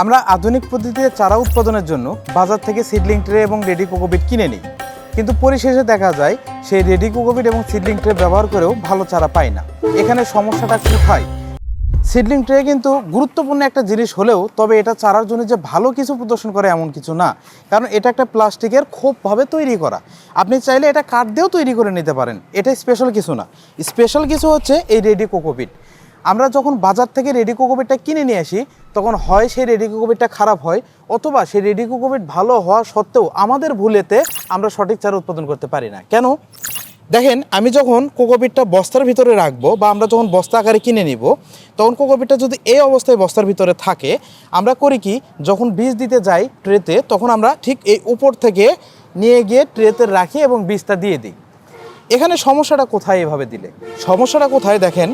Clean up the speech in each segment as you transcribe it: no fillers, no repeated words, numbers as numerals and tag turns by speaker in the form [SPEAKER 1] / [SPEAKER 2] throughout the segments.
[SPEAKER 1] আমরা আধুনিক পদ্ধতিতে চারা উৎপাদনের জন্য বাজার থেকে সিডলিং ট্রে এবং রেডি কোকোপিট কিনে নিই, কিন্তু পরিশেষে দেখা যায় সেই রেডি কোকোপিট এবং সিডলিং ট্রে ব্যবহার করেও ভালো চারা পাই না। এখানে সমস্যাটা কোথায়? সিডলিং ট্রে কিন্তু গুরুত্বপূর্ণ একটা জিনিস হলেও তবে এটা চারার জন্য যে ভালো কিছু প্রদর্শন করে এমন কিছু না, কারণ এটা একটা প্লাস্টিকের খোপভাবে তৈরি করা। আপনি চাইলে এটা কাঠ দিয়েও তৈরি করে নিতে পারেন, এটা স্পেশাল কিছু না। স্পেশাল কিছু হচ্ছে এই রেডি কোকোপিট। আমরা যখন বাজার থেকে রেডি কোকোপিটটা কিনে নিয়ে আসি তখন হয় সেই রেডি কোকোপিটটা খারাপ হয়, অথবা সেই রেডি কোকোপিট ভালো হওয়া সত্ত্বেও আমাদের ভুলেতে আমরা সঠিক চারা উৎপাদন করতে পারি না। কেন? দেখেন, আমি যখন কোকোপিটটা বস্তার ভিতরে রাখবো বা আমরা যখন বস্তা আকারে কিনে নিব, তখন কোকোপিটটা যদি এই অবস্থায় বস্তার ভিতরে থাকে, আমরা করি কি, যখন বীজ দিতে যাই ট্রেতে, তখন আমরা ঠিক এই উপর থেকে নিয়ে গিয়ে ট্রেতে রাখি এবং বীজটা দিয়ে দিই। এখানে সমস্যাটা কোথায়? এভাবে দিলে সমস্যাটা কোথায় দেখেন,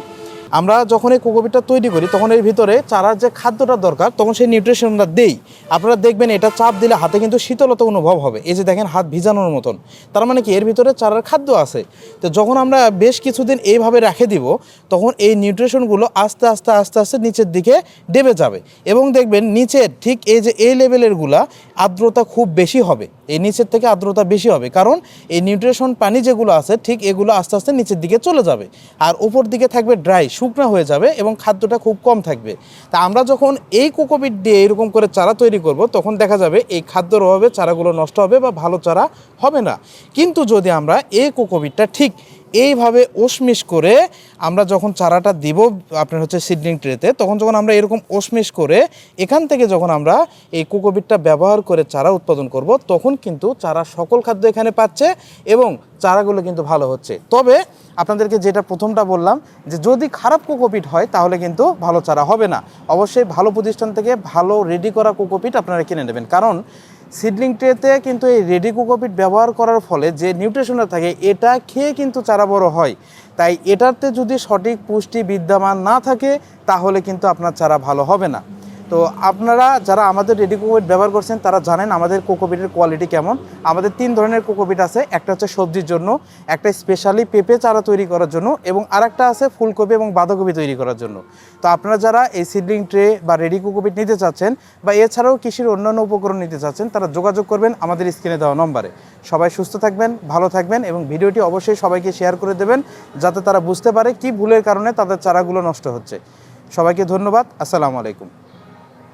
[SPEAKER 1] আমরা যখন এই কোকোপিটটা তৈরি করি তখন এর ভিতরে চারার যে খাদ্যটা দরকার তখন সেই নিউট্রিশনটা দেই। আপনারা দেখবেন এটা চাপ দিলে হাতে কিন্তু শীতলতা অনুভব হবে, এই যে দেখেন হাত ভিজানোর মতন, তার মানে কি এর ভিতরে চারার খাদ্য আছে। তো যখন আমরা বেশ কিছুদিন এইভাবে রেখে দিব তখন এই নিউট্রিশনগুলো আস্তে আস্তে আস্তে আস্তে নিচের দিকে দেবে যাবে, এবং দেখবেন নিচের ঠিক এই যে এই লেভেলেরগুলা আর্দ্রতা খুব বেশি হবে, এই নিচের থেকে আর্দ্রতা বেশি হবে, কারণ এই নিউট্রিশন পানি যেগুলো আছে ঠিক এগুলো আস্তে আস্তে নিচের দিকে চলে যাবে, আর উপর দিকে থাকবে ড্রাই, শুকনা হয়ে যাবে এবং খাদ্যটা খুব কম থাকবে। তা আমরা যখন এই কোকোপিট দিয়ে এরকম করে চারা তৈরি করব তখন দেখা যাবে এই খাদ্যর অভাবে চারাগুলো নষ্ট হবে বা ভালো চারা হবে না। কিন্তু যদি আমরা এই কোকোপিটটা ঠিক এইভাবে ওসমিশ করে আমরা যখন চারাটা দিব আপনার হচ্ছে সিডলিং ট্রেতে, তখন যখন আমরা এরকম ওসমিশ করে এখান থেকে যখন আমরা এই কোকোপিটটা ব্যবহার করে চারা উৎপাদন করব, তখন কিন্তু চারা সকল খাদ্য এখানে পাচ্ছে এবং চারাগুলো কিন্তু ভালো হচ্ছে। তবে আপনাদেরকে যেটা প্রথমটা বললাম যে যদি খারাপ কোকোপিট হয় তাহলে কিন্তু ভালো চারা হবে না। অবশ্যই ভালো প্রতিষ্ঠান থেকে ভালো রেডি করা কোকোপিট আপনারা কিনে নেবেন, কারণ সিডলিং ট্রেতে কিন্তু এই রেডি কোকোপিট ব্যবহার করার ফলে যে নিউট্রিশনটা থাকে এটা খেয়ে কিন্তু চারা বড় হয়। তাই এটাতে যদি সঠিক পুষ্টি বিদ্যমান না থাকে তাহলে কিন্তু আপনার চারা ভালো হবে না। তো আপনারা যারা আমাদের রেডি কোকোপিট ব্যবহার করছেন তারা জানেন আমাদের কোকোপিটের কোয়ালিটি কেমন। আমাদের 3 ধরনের কোকোপিট আছে, একটা হচ্ছে সবজির জন্য, একটা স্পেশালি পেঁপে চারা তৈরি করার জন্য, এবং আরেকটা আছে ফুলকপি এবং বাঁধাকপি তৈরি করার জন্য। তো আপনারা যারা এই সিডলিং ট্রে বা রেডি কোকোপিট নিতে চাচ্ছেন বা এছাড়াও কৃষির অন্যান্য উপকরণ নিতে চাচ্ছেন তারা যোগাযোগ করবেন আমাদের স্ক্রিনে দেওয়া নম্বরে। সবাই সুস্থ থাকবেন, ভালো থাকবেন, এবং ভিডিওটি অবশ্যই সবাইকে শেয়ার করে দেবেন যাতে তারা বুঝতে পারে কি ভুলের কারণে তাদের চারাগুলো নষ্ট হচ্ছে। সবাইকে ধন্যবাদ। আসসালামু আলাইকুম।